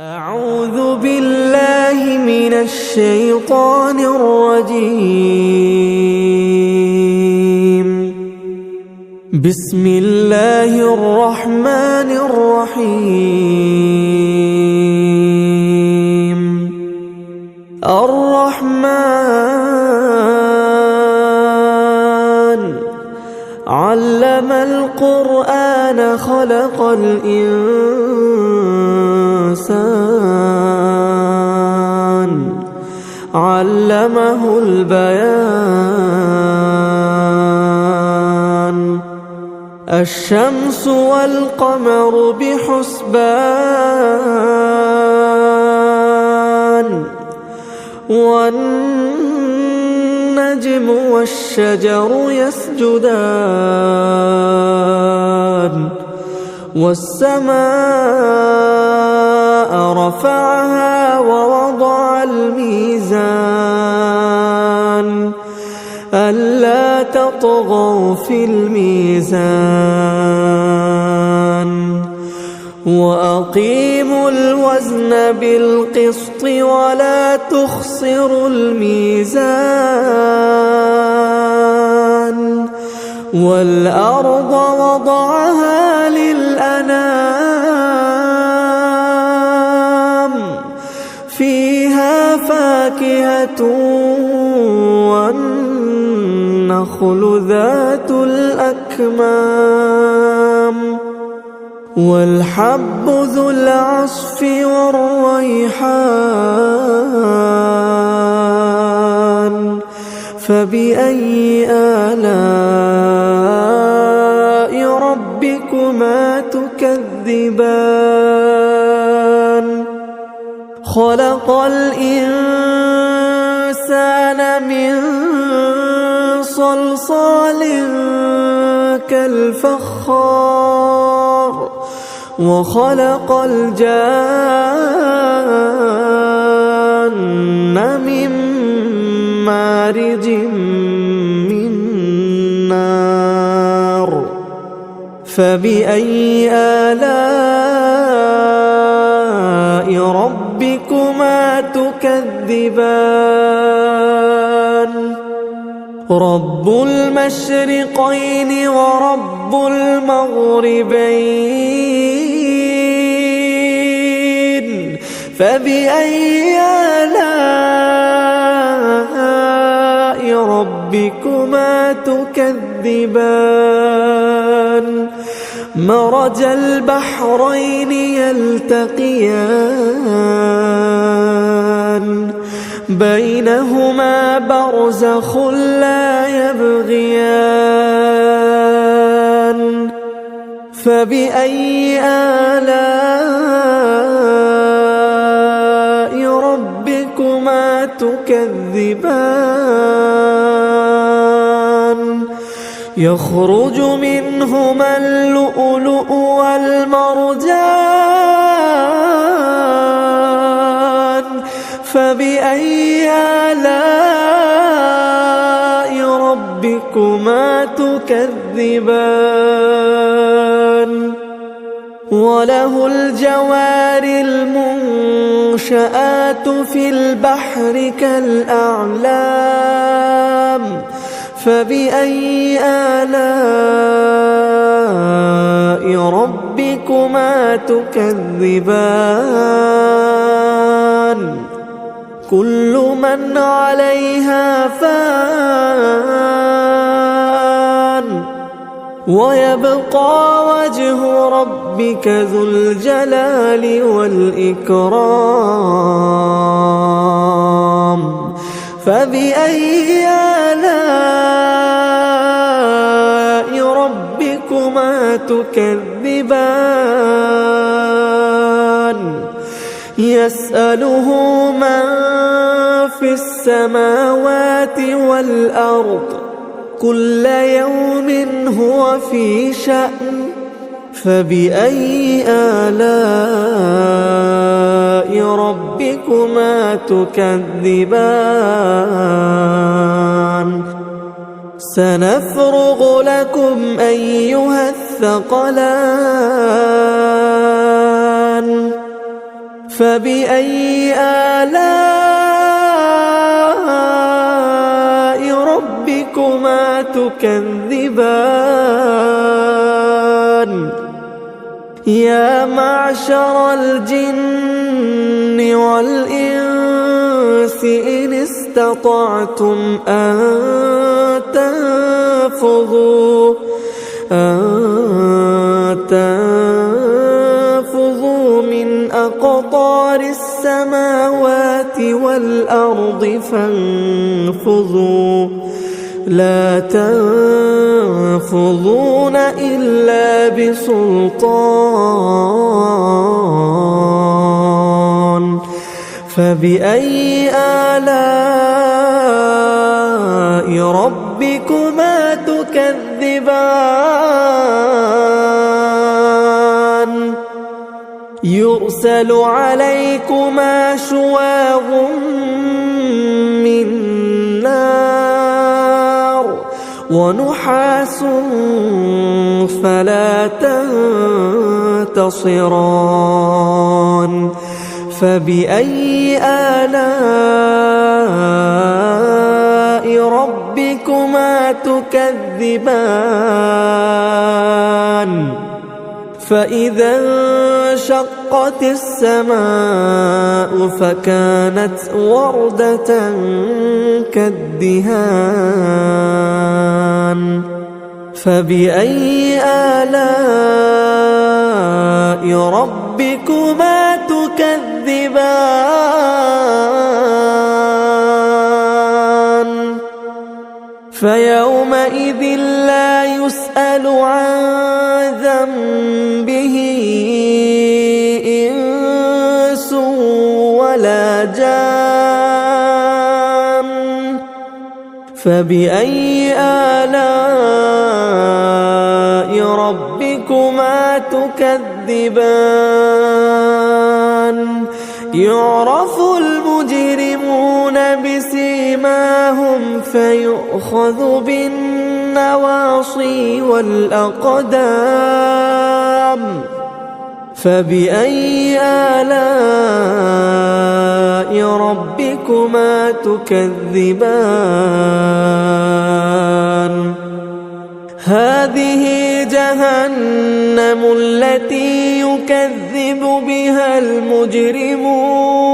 أعوذ بالله من الشيطان الرجيم. بسم الله الرحمن الرحيم. الرحمن علم القرآن خلق الإنسان علمه البيان. الشمس والقمر بحسبان والنجم والشجر يسجدان والسماء رفعها ووضع الميزان ألا تطغوا في الميزان وأقيموا الوزن بالقسط ولا تخسروا الميزان والأرض وضعها للأنام فيها فاكهة والنخل ذات الأكمام والحب ذو العصف والريحان فبأي آلاء ربكما تكذبان خلق الإنسان من صلصال كالفخار وخلق الجان من مارج من نار فبأي آلاء ربكما تكذبان رب المشرقين ورب المغربين فبأي آلاء ربكما تكذبان مرج البحرين يلتقيان بينهما برزخ لا يبغيان فبأي آلاء ربكما تكذبان يخرج منهما اللؤلؤ والمرجان فبأي آلاء ربكما تكذبان وله الجوار المنشآت في البحر كالأعلام فبأي آلاء ربكما تكذبان كل من عليها فان ويبقى وجه ربك ذو الجلال والإكرام فبأي آلاء ربكما تكذبان يسأله من في السماوات والأرض كل يوم هو في شأن فبأي آلاء ربكما تكذبان سنفرغ لكم أيها الثقلان فبأي آلاء ربكما تكذبان يا معشر الجن والإنس إن استطعتم أن تنفذوا من أقطار السماوات والأرض فانفذوا لا تنفذون إلا بسلطان فبأي آلاء ربكما تكذبان يرسل عليكما شواظ من نار ونحاس فلا تنتصران فبأي آلاء ربكما تكذبان فإذا انشقت السماء فكانت وردة كالدهان فبأي آلاء ربكما تكذبان فيومئذ لا يسأل عن ذنبه إنس ولا جان فبأي آلاء ربكما تكذبان يعرف المجرمون بسيماهم فيؤخذ بالنواصي والأقدام فبأي آلاء ربكما تكذبان هذه جهنم التي يكذب بها المجرمون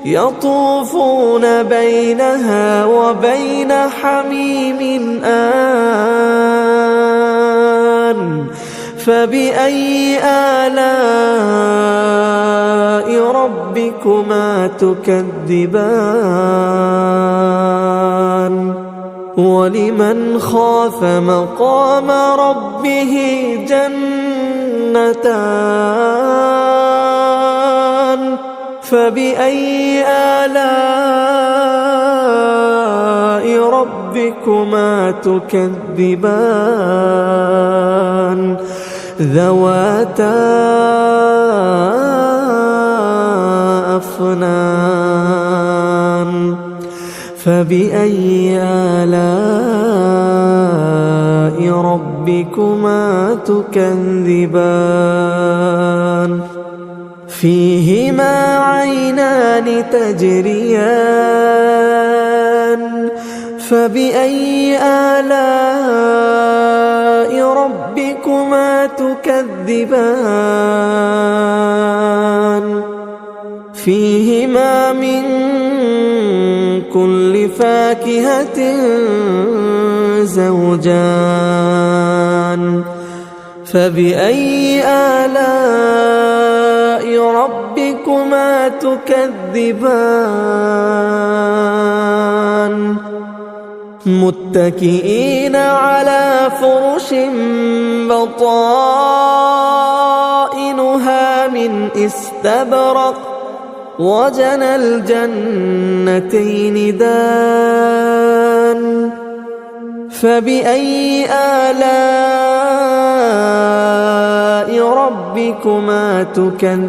يطوفون بينها وبين حميم آن فبأي آلاء ربكما تكذبان ولمن خاف مقام ربه جنتان فبأي آلاء ربكما تكذبان ذواتا أفنان فبأي آلاء ربكما تكذبان فيهما عينان تجريان فبأي آلاء ربكما تكذبان فيهما من كل فاكهة زوجان فبأي آلاء ربكما تكذبان متكئين على فرش بطائنها من استبرق وجنى الجنتين دان فبأي آلاء ربكما تكذبان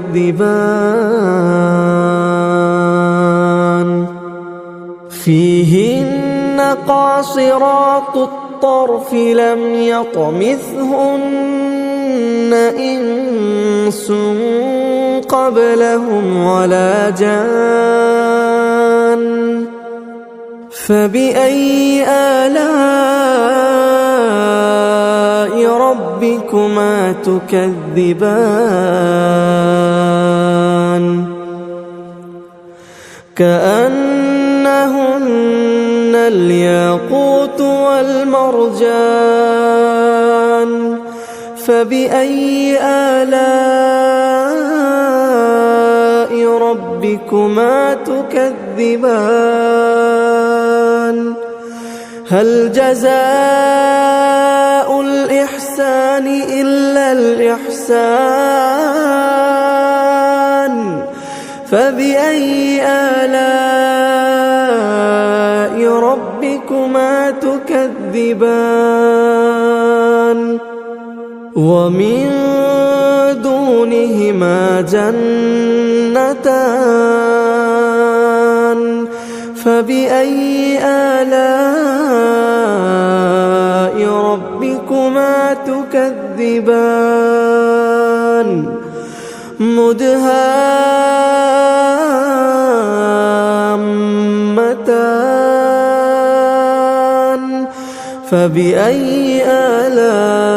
فيهن قاصرات الطرف لم يطمثهن إنس قبلهم ولا جان فبأي آلاء ربكما تكذبان كأنهن الياقوت والمرجان فبأي آلاء ربكما تكذبان هل جزاء الإحسان إلا الإحسان فبأي آلاء ربكما تكذبان ومن دونهما جنتان فبأي آلاء ربكما تكذبان مدهامتان فبأي آلاء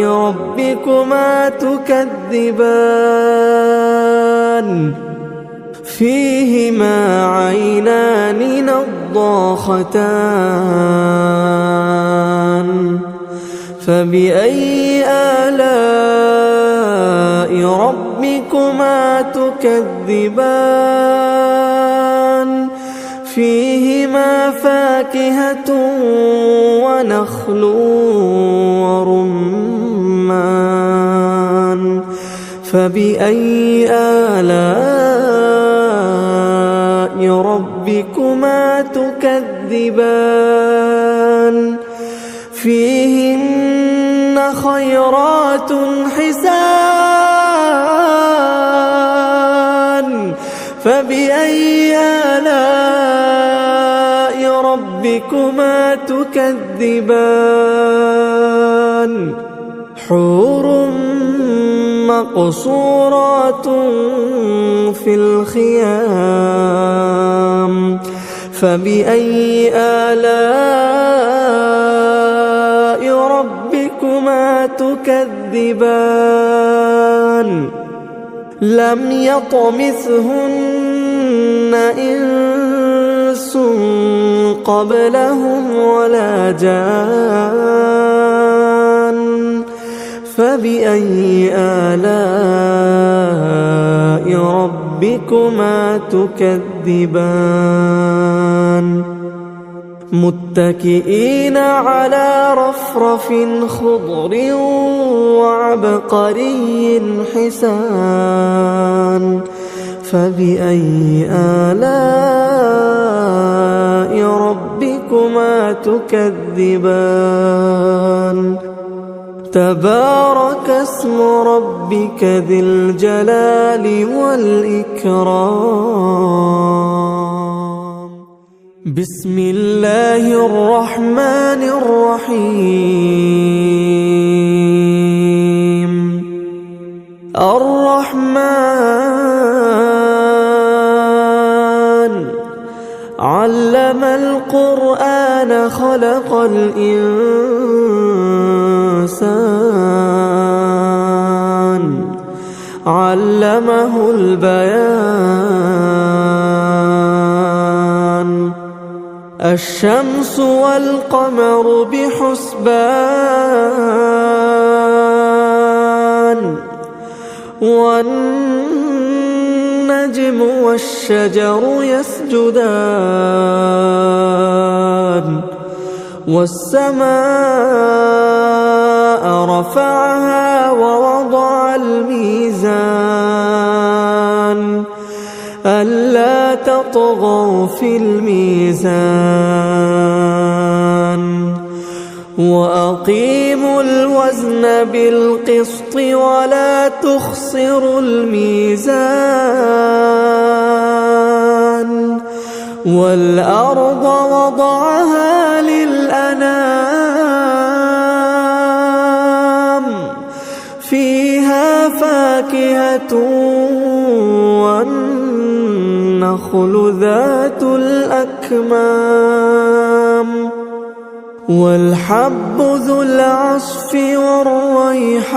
ربكما تكذبان فيهما عينان نضاختان فبأي آلاء ربكما تكذبان فيهما فاكهة ونخل ورمان فبأي آلاء ربكما تكذبان فيهن خيرات حسان فبأي آلاء ربكما تكذبان حور مقصورات في الخيام فبأي آلاء ربكما تكذبان لم يطمثهن إنس قبلهم ولا جان فبأي آلاء ربكما تكذبان متكئين على رفرف خضر وعبقري حسان فبأي آلاء ربكما تكذبان تبارك اسم ربك ذي الجلال والإكرام بسم الله الرحمن الرحيم الرحمن علم القرآن خلق الإنسان علمه البيان الشمس والقمر بحسبان والنجم والشجر يسجدان والسماء رفعها ووضع الميزان ألا تطغوا في الميزان وأقيموا الوزن بالقسط ولا تخسروا الميزان والأرض وضعها للأنام فيها فاكهة طافية والنخل ذات الأكمام والحب ذو العصف والريحان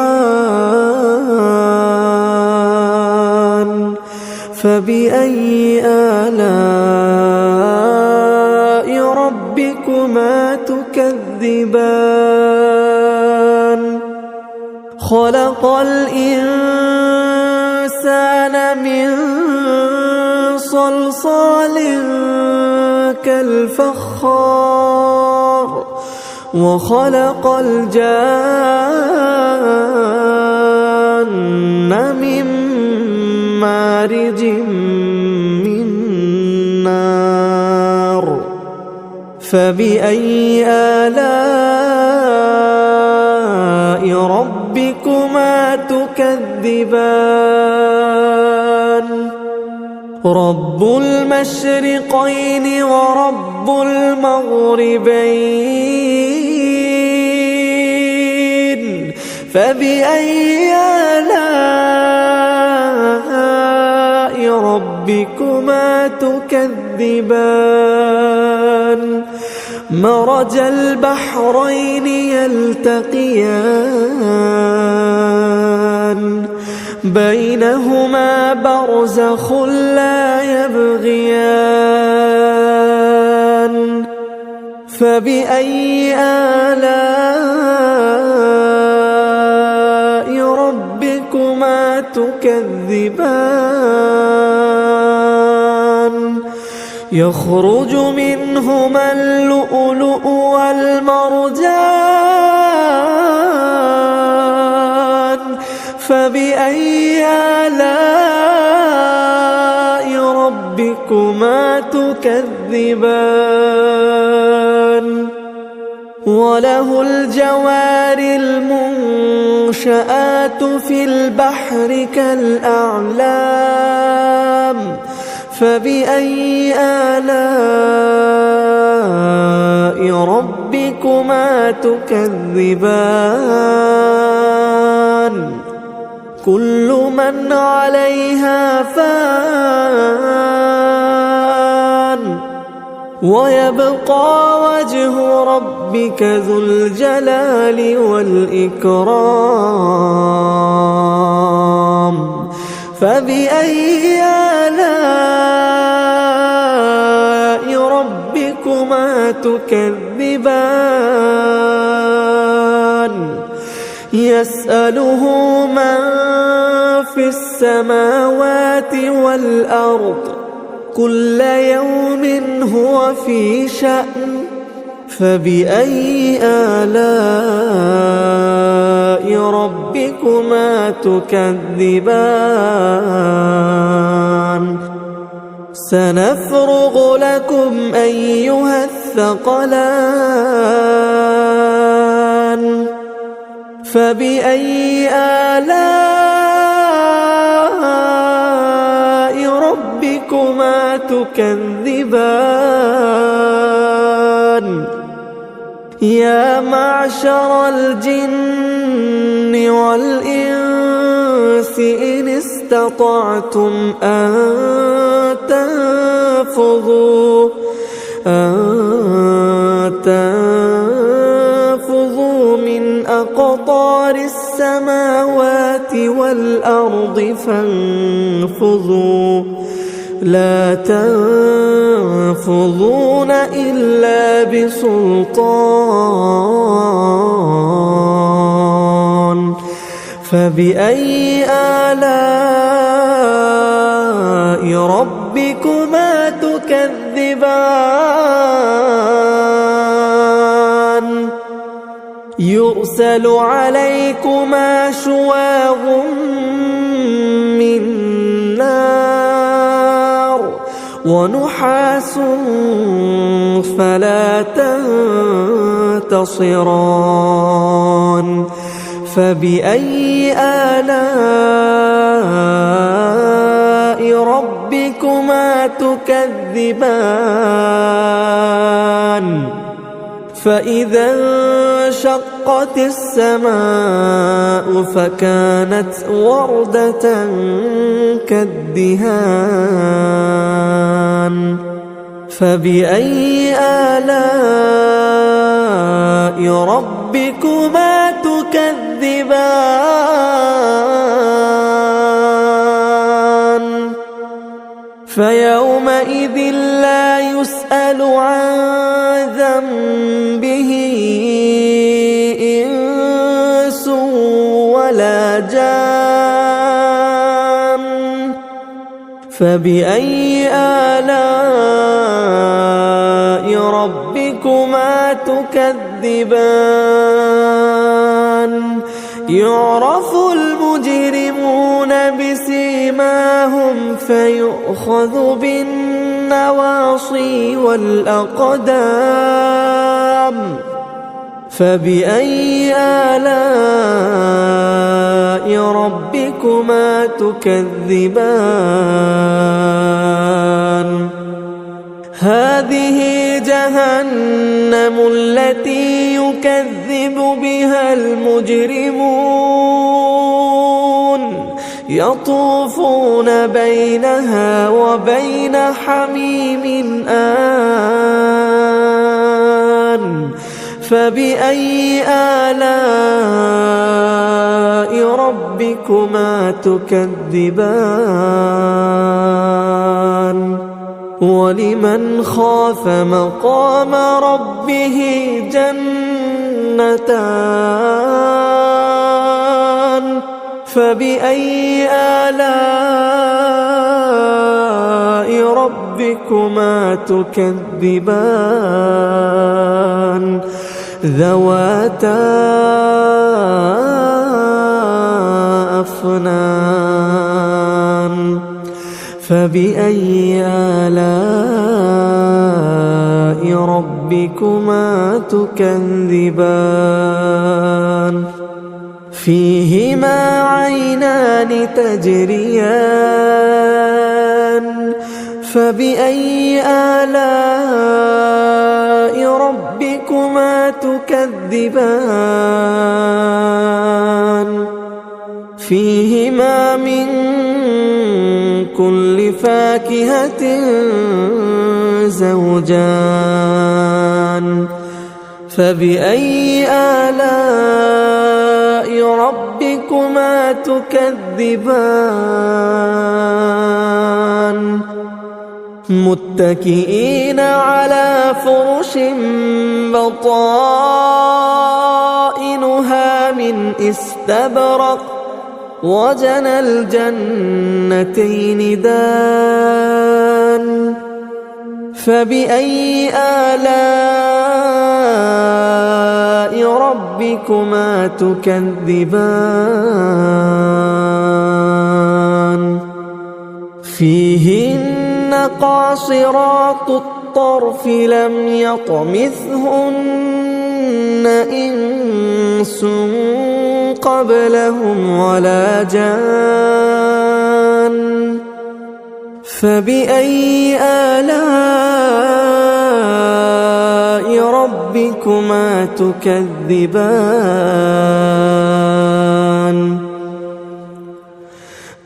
فبأي آلاء ربكما تكذبان خلق الإنسان من صلصال كالفخار وخلق الجان من مارج من نار فبأي آلاء ربكما تكذبان رب المشرقين ورب المغربين فبأي آلاء ربكما تكذبان مرج البحرين يلتقيان بينهما برزخ لا يبغيان فبأي آلاء ربكما تكذبان يخرج منهما اللؤلؤ والمرجان فبأي آلاء ربكما تكذبان وله الجوار المنشآت في البحر كالأعلام فبأي آلاء ربكما تكذبان كل من عليها فان ويبقى وجه ربك ذو الجلال والإكرام فبأي آلاء ربكما تكذبان يسأله من في السماوات والأرض كل يوم هو في شأن فبأي آلاء ربكما تكذبان سنفرغ لكم أيها الثقلان فبأي آلاء ربكما تكذبان يا معشر الجن والإنس إن استطعتم أن تنفذوا من أقطار السماوات والأرض فانفذوا لا تنفذون إلا بسلطان فبأي آلاء ربكما تكذبان يرسل عليكما شواظ من نار ونحاس فلا تنتصران فبأي آلاء ربكما تكذبان فإذا انشق وانشقت السماء فكانت وردة كالدهان فبأي آلاء ربكما تكذبان فيومئذ لا يسأل عن ذنبه إنس ولا جان فبأي آلاء ربكما تكذبان يعرف المجرمون بسيماهم فيؤخذ بالنواصي والأقدام فبأي آلاء ربكما تكذبان هذه جهنم التي يكذب بها المجرمون يطوفون بينها وبين حميم آن فبأي آلاء ربكما تكذبان ولمن خاف مقام ربه جنتان فبأي آلاء ربكما تكذبان ذواتا أفنان فبأي آلاء ربكما تكذبان فيهما عينان تجريان فبأي آلاء ربكما تكذبان فيهما من كل فاكهة زوجان فبأي آلاء ربكما تكذبان متكئين على فرش بطائنها من استبرق وجنى الجنتين دان فبأي آلاء ربكما تكذبان فيهن قاصرات الطرف لم يطمثهن إنس قبلهم ولا جان فبأي آلاء ربكما تكذبان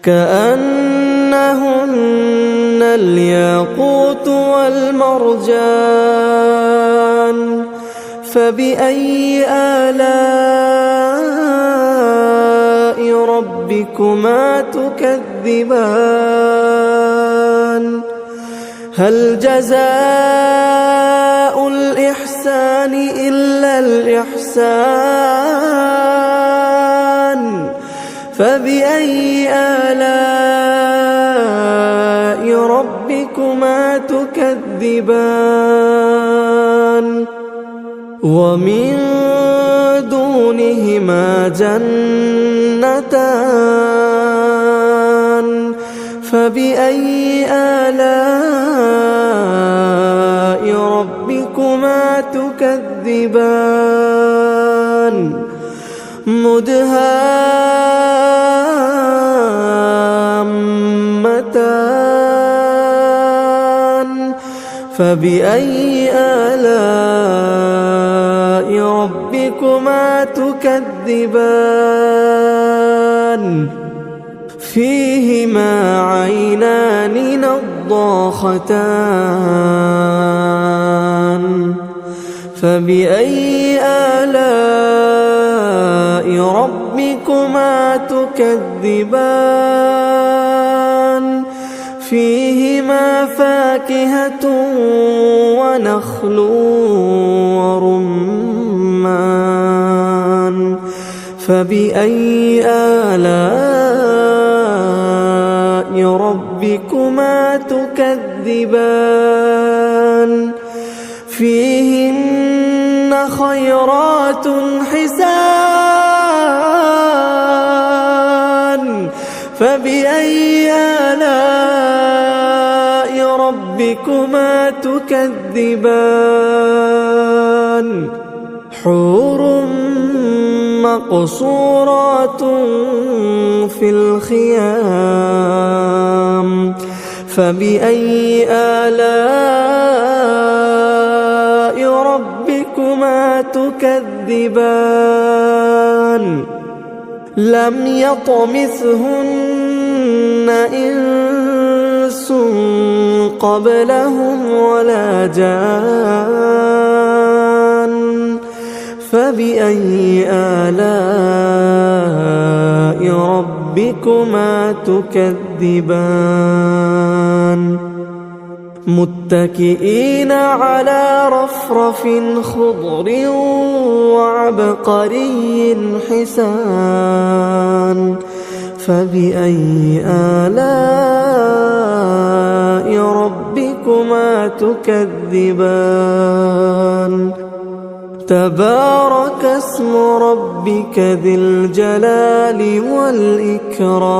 كأنهن الياقوت والمرجان فبأي آلاء ربكما تكذبان هل جزاء الإحسان إلا الإحسان فبأي آلاء ربكما تكذبان ومن دونهما جنتان فبأي آلاء ربكما تكذبان مدهامتان فبأي آلاء ربكما ربكما تكذبان فيهما عينان نضاختان فبأي آلاء ربكما تكذبان فيهما فاكهة ونخل ورمان فبأي آلاء ربكما تكذبان فيهن خيرات حسان فبأي آلاء ربكما تكذبان حور مقصورات في الخيام فبأي آلاء ربكما تكذبان لم يطمثهن إنس قبلهم ولا جان فبأي آلاء ربكما تكذبان متكئين على رفرف خضر وعبقري حسان فبأي آلاء ربكما تكذبان تبارك اسم ربك ذي الجلال والإكرام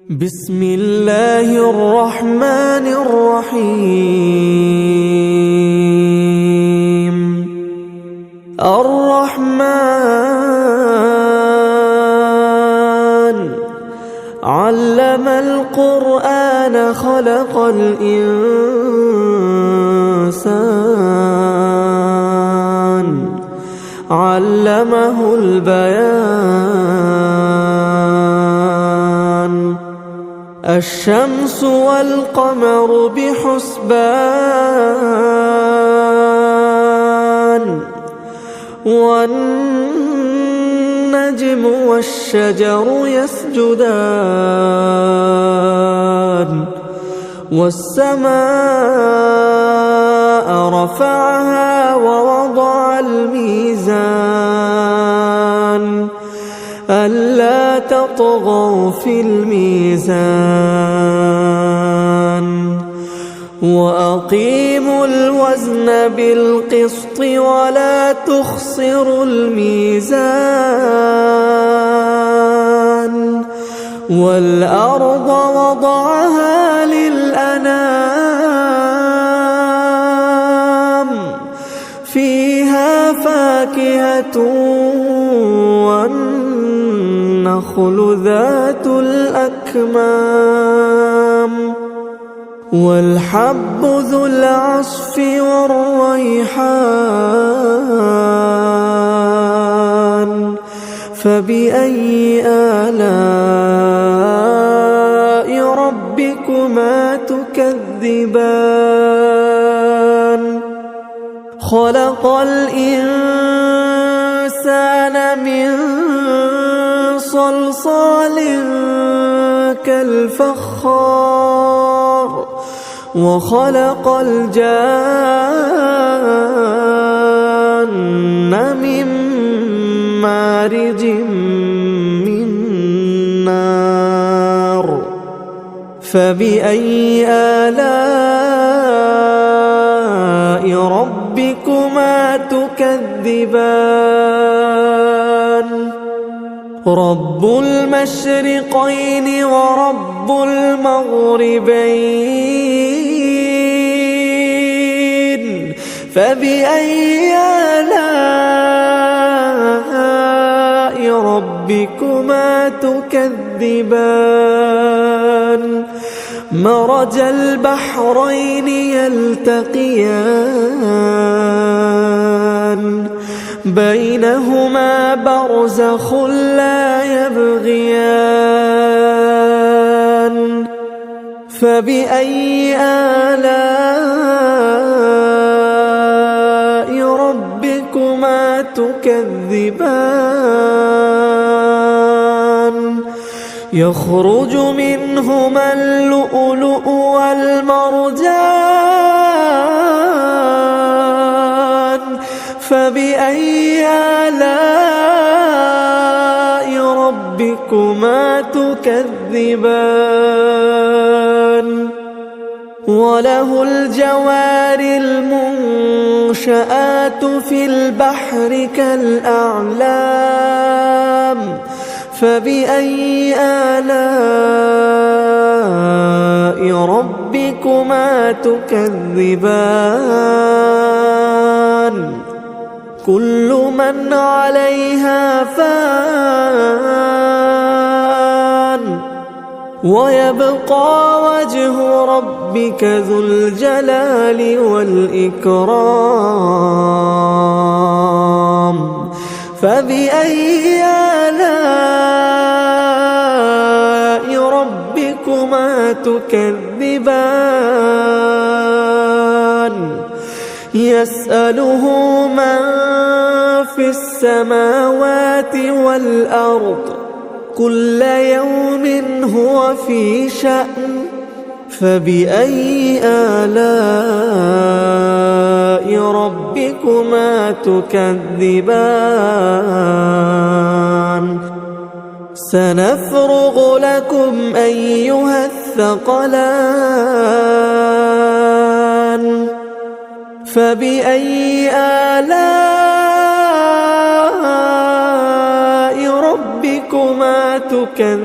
بسم الله الرحمن الرحيم الرحمن علم القرآن خلق الإنسان علمه البيان الشمس والقمر بحسبان والنجم والشجر يسجدان والسماء رفعها ووضع الميزان ألا تطغوا في الميزان وأقيموا الوزن بالقسط ولا تخسروا الميزان والأرض وضعها للأنام فيها فاكهة والنخل ذات الأكمام والحب ذو العصف والريحان فبأي آلاء ربكما تكذبان خلق الإنسان من صلصال كالفخار وخلق الجان من مارج من نار فبأي آلاء ربكما تكذبان رب المشرقين ورب المغربين فبأي آلاء ربكما تكذبان مرج البحرين يلتقيان بينهما برزخ لا يبغيان فبأي آلاء ربكما تكذبان يخرج منهما اللؤلؤ والمرجان فبأي آلاء ربكما تكذبان وله الجوار المنشآت في البحر كالأعلام فبأي آلاء ربكما تكذبان كل من عليها فان ويبقى وجه ربك ذو الجلال والإكرام فبأي آلاء ربكما تكذبان يسأله من في السماوات والأرض كل يوم هو في شأن فبأي آلاء ربكما تكذبان سنفرغ لكم أيها الثقلان فبأي آلاء ربكما تكذبان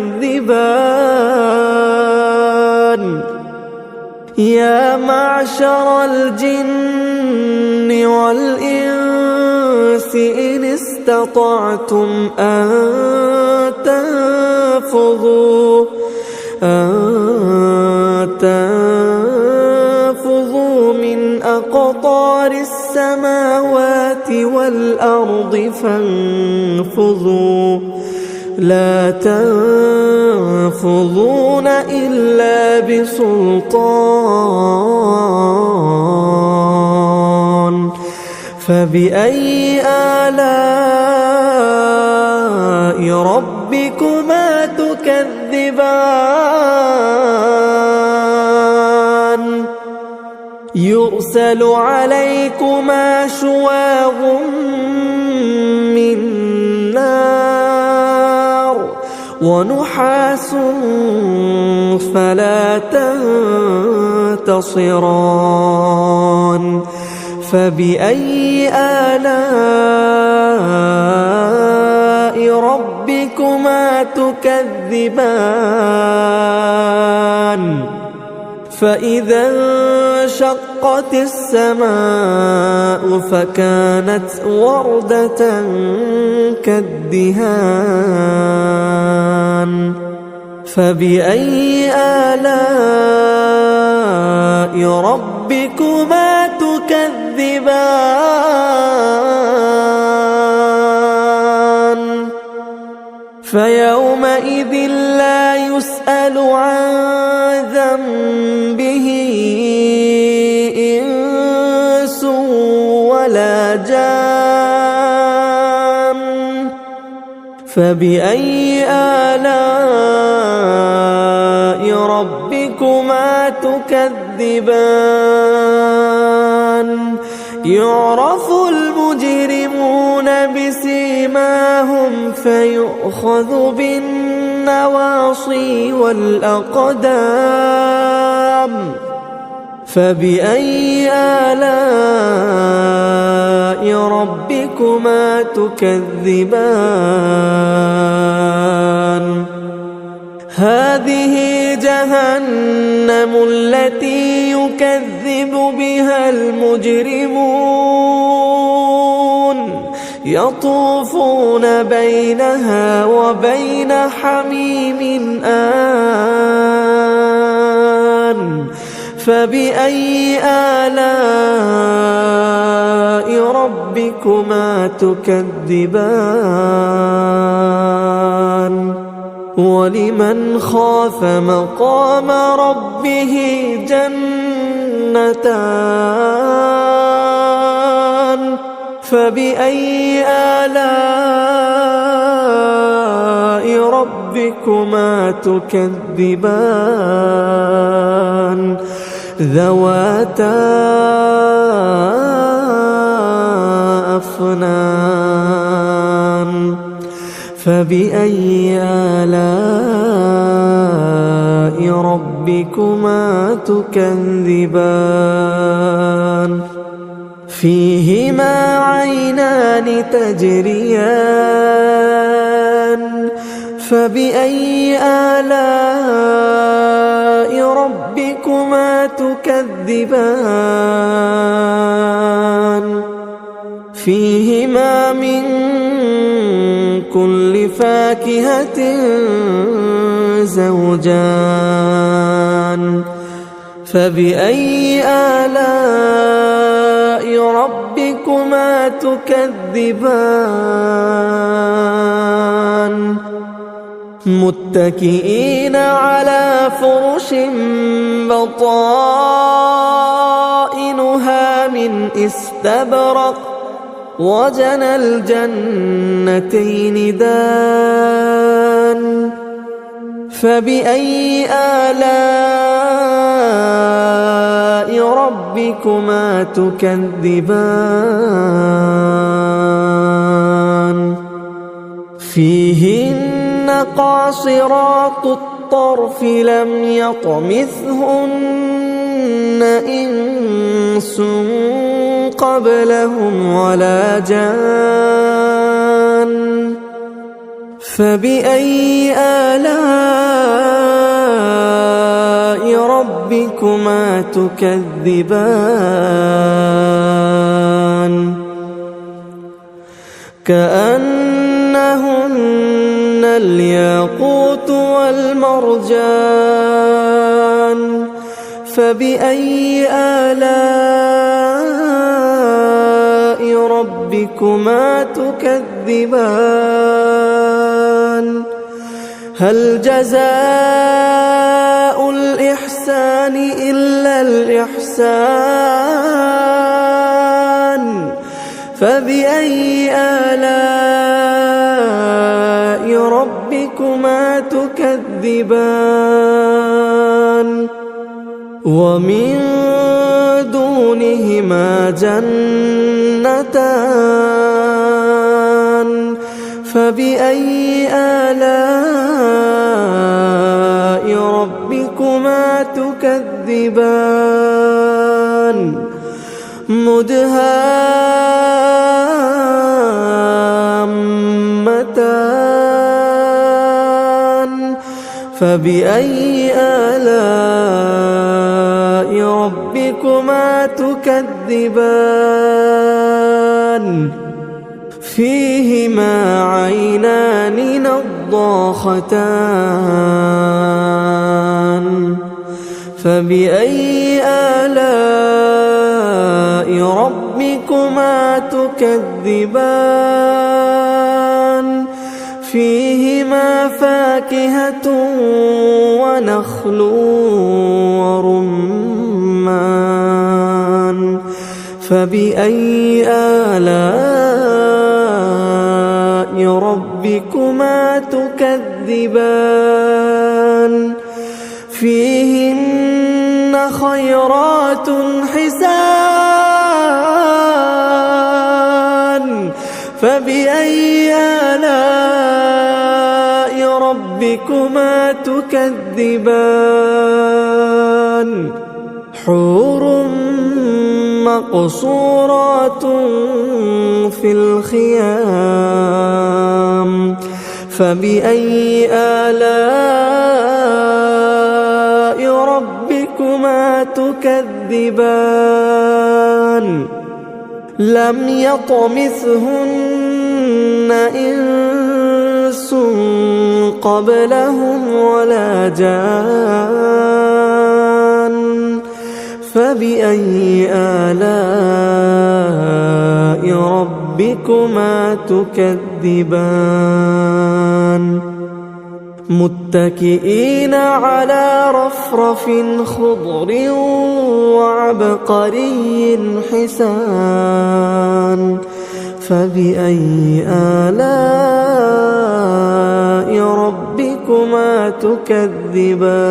يا معشر الجن والإنس إن استطعتم أن تنفذوا من أقطار السماوات والأرض فانفذوا لا تنفذون إلا بسلطان فبأي آلاء ربكما تكذبان يرسل عليكما شواظ من نار ونحاس فلا تنتصران فبأي آلاء ربكما تكذبان فإذا انشقت السماء فكانت وردة كالدهان فبأي آلاء ربكما تكذبان فيومئذ لا يسأل عن ذنبه إنس ولا جان فبأي آلاء ربكما تكذبان يعرف المجرمون بسيماهم فيؤخذ بالنواصي والأقدام فبأي آلاء ربكما تكذبان هذه جهنم التي يكذب بها المجرمون يطوفون بينها وبين حميم آن فبأي آلاء ربكما تكذبان ولمن خاف مقام ربه جنتان فبأي آلاء ربكما تكذبان ذواتا أفنان فبأي آلاء ربكما تكذبان فيهما عينان تجريان فبأي آلاء ربكما تكذبان فيهما من كل فاكهة زوجان فبأي آلاء ربكما تكذبان متكئين على فرش بطائنها من استبرق وجنى الجنتين دان فبأي آلاء ربكما تكذبان فيهن قاصرات الطرف لم يطمثهن إنس قبلهم ولا جان فبأي آلاء ربكما تكذبان كأنهن الياقوت والمرجان فبأي آلاء ربكما تكذبان هل جزاء الإحسان إلا الإحسان فبأي آلاء ربكما تكذبان ومن دونهما جنتان فبأي آلاء ربكما تكذبان مدهامتان فبأي آلاء ربكما تكذبان فيهما عينان نضاختان فبأي آلاء ربكما تكذبان فيهما فاكهة ونخل ورمان فبأي آلاء ربكما تكذبان فيهن خيرات حسان فبأي آلاء ربكما تكذبان حور مقصورات في الخيام فبأي آلاء ربكما تكذبان لم يطمثهن إنس قبلهم ولا جان فبأي آلاء ربكما تكذبان متكئين على رفرف خضر وعبقري حسان فبأي آلاء ربكما تكذبان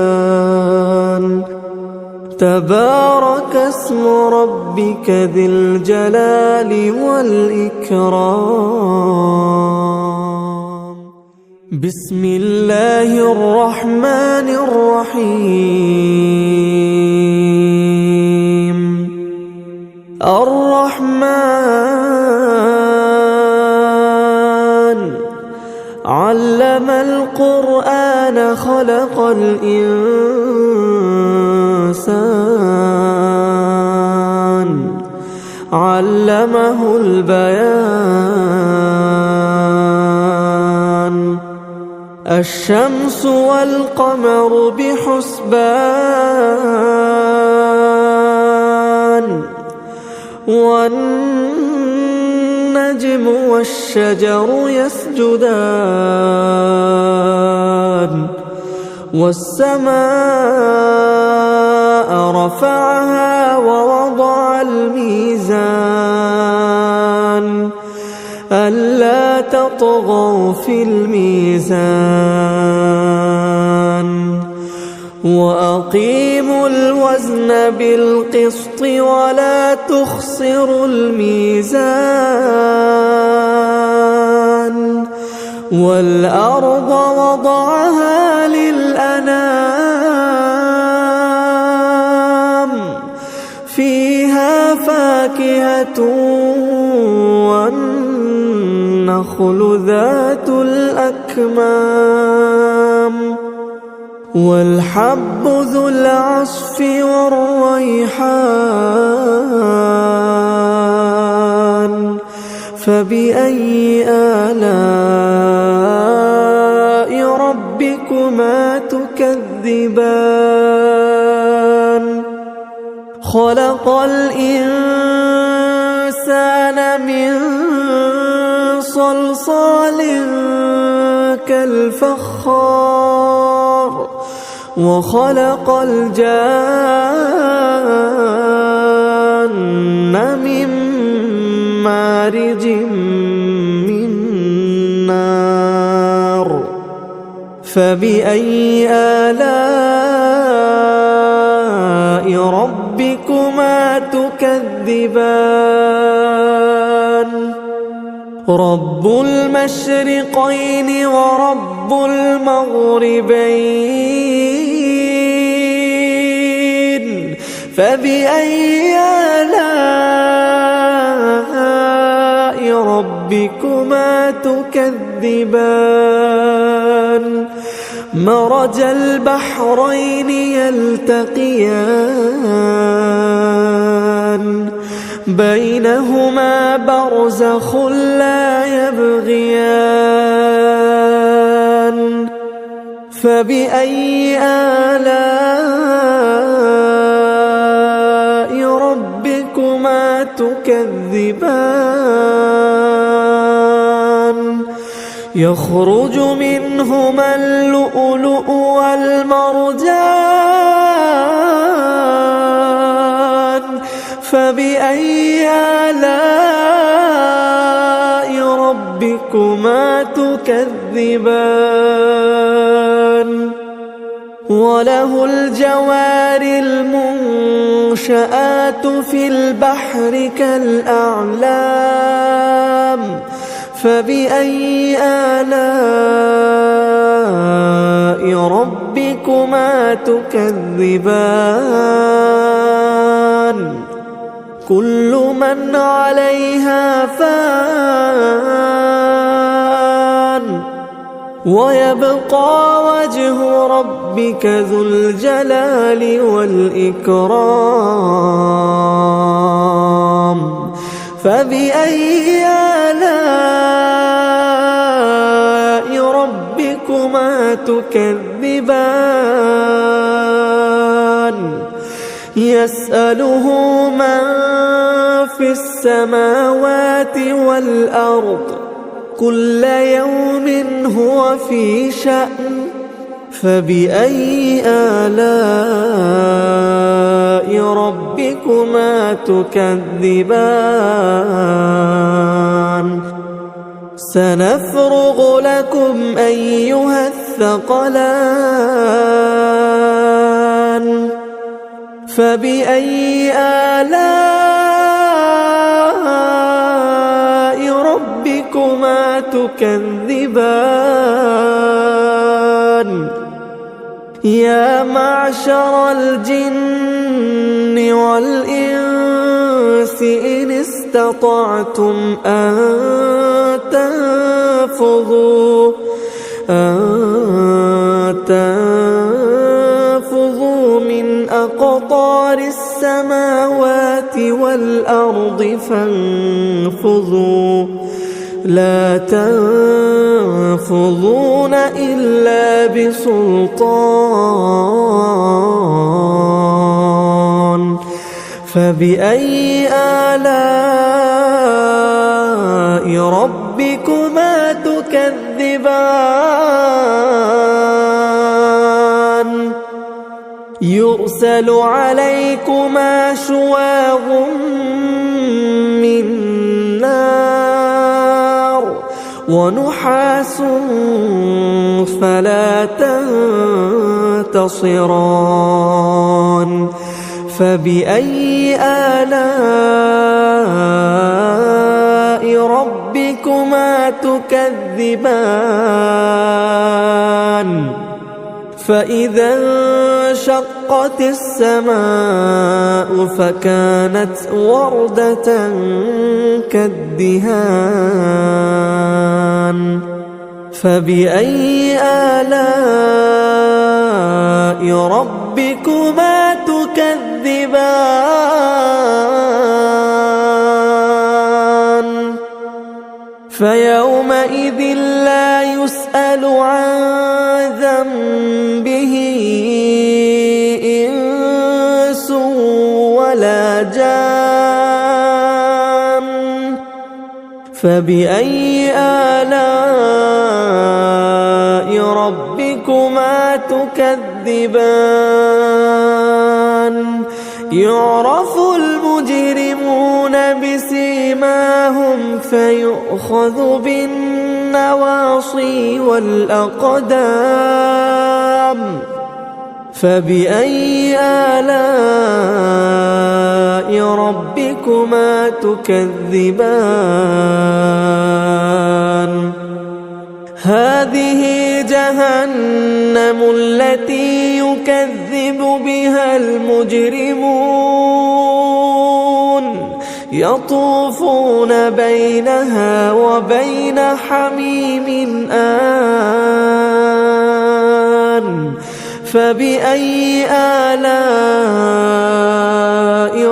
تبارك اسم ربك ذي الجلال والإكرام بسم الله الرحمن الرحيم الرحمن علم القرآن خلق الإنسان علمه البيان الشمس والقمر بحسبان والنجم والشجر يسجدان والسماء رفعها ووضع الميزان ألا تطغوا في الميزان وأقيموا الوزن بالقسط ولا تخسروا الميزان والأرض وضعها للأنام فيها فاكهة والنخل ذات الأكمام والحب ذو العصف والريحان فبأي آلاء ربكما تكذبان خلق الإنسان من صلصال كالفخار وخلق الجان من مارج من نار فبأي آلاء ربكما تكذبان رب المشرقين ورب المغربين فبأي آلاء ربكما تكذبان مرج البحرين يلتقيان بينهما برزخ لا يبغيان فبأي آلاء ربكما تكذبان يخرج منهما اللؤلؤ والمرجان فبأي آلاء ربكما تكذبان وله الجوار المنشآت في البحر كالأعلام فبأي آلاء ربكما تكذبان كل من عليها فان ويبقى وجه ربك ذو الجلال والإكرام فبأي آلاء ربكما تكذبان يسأله من في السماوات والأرض كل يوم هو في شأن فبأي آلاء ربكما تكذبان سنفرغ لكم أيها الثقلان فبأي آلاء ربكما تكذبان يا معشر الجن والإنس إن استطعتم أن تنفذوا من أقطار السماوات والأرض فانفذوا لا تنفذون إلا بسلطان فبأي آلاء ربكما تكذبان يرسل عليكما شواظ من نار ونحاس فلا تنتصران فبأي آلاء ربكما تكذبان فإذا انشقت السماء فكانت وردة كالدهان فبأي آلاء ربكما تكذبان فيومئذ لا يسأل عن ذنبه إنس ولا جان فبأي آلاء ربكما تكذبان يعرف المجرمون بسيماهم فيؤخذ بالنواصي والأقدام فبأي آلاء ربكما تكذبان هذه جهنم التي يكذب بها المجرمون يطوفون بينها وبين حميم آن فبأي آلاء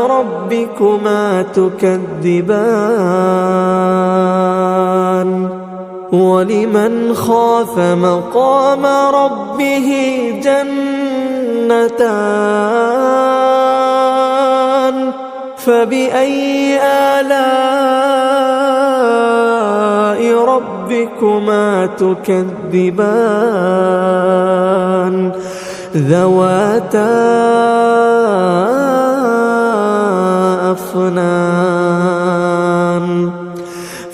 ربكما تكذبان ولمن خاف مقام ربه جنتان فبأي آلاء ربكما تكذبان ذواتا أفنان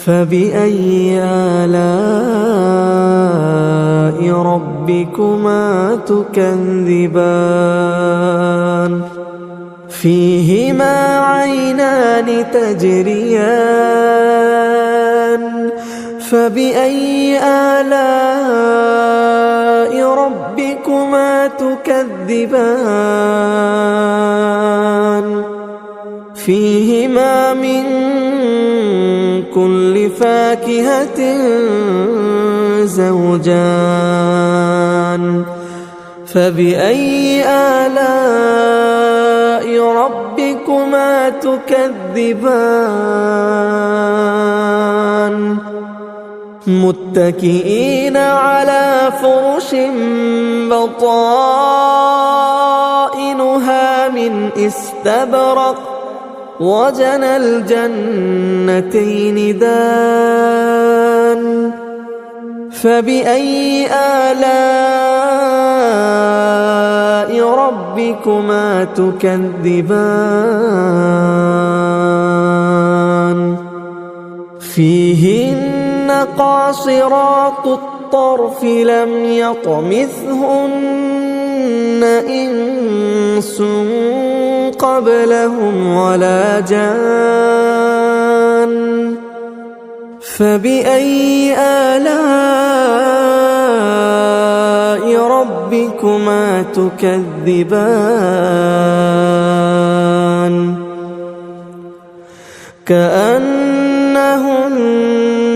فبأي آلاء ربكما تكذبان فيهما عينان تجريان فبأي آلاء ربكما تكذبان فيهما من كل فاكهة زوجان فبأي آلاء ربكما تكذبان متكئين على فرش بطائنها من استبرق وجنى الجنتين دان فبأي آلاء ربكما تكذبان فيهن قاصرات الطرف لم يطمثهن إنس قبلهم ولا جان فبأي آلاء ربكما تكذبان كأنهن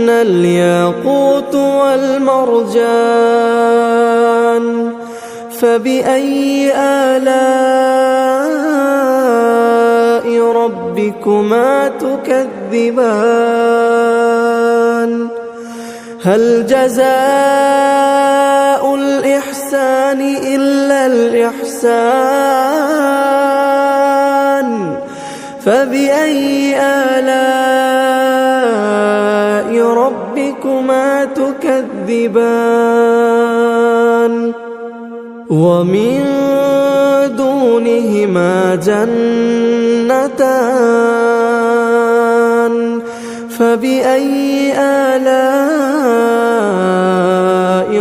الياقوت والمرجان فبأي آلاء ربكما تكذبان هل جزاء الإحسان إلا الإحسان فبأي آلاء ربكما تكذبان ومن دونهما جنتان فبأي آلاء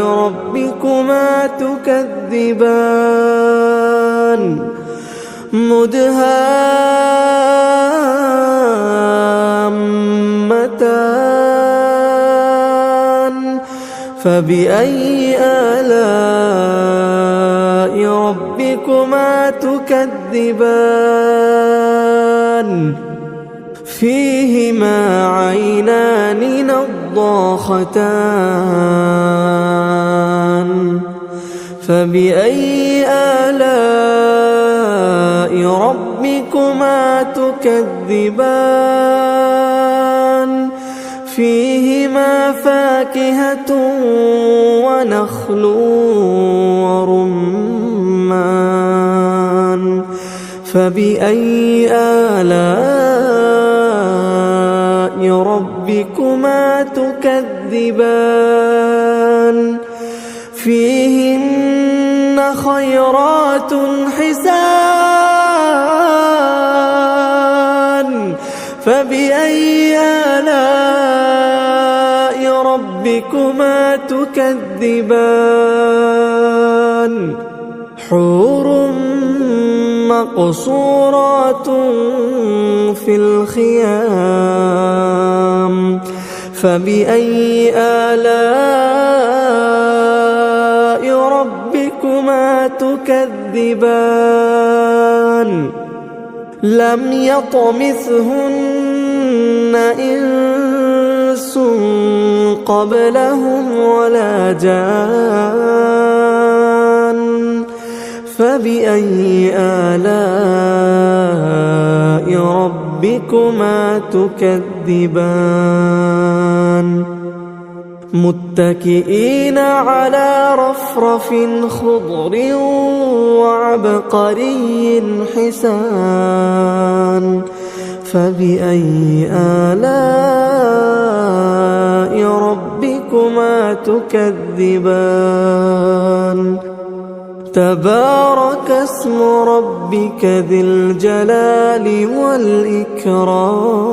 ربكما تكذبان مدهامتان فبأي آلاء ربكما تكذبان فيهما عينان نضاختان فبأي آلاء ربكما تكذبان فيهما فاكهة ونخل ورمان فبأي آلاء ربكما تكذبان فيهن خيرات حسان فبأي آلاء ربكما تكذبان حور مقصورات في الخيام فبأي آلاء ربكما تكذبان لم يطمثهن إنس قبلهم ولا جان فبأي آلاء ربكما تكذبان متكئين على رفرف خضر وعبقري حسان فبأي آلاء ربكما تكذبان تبارك اسم ربك ذي الجلال والإكرام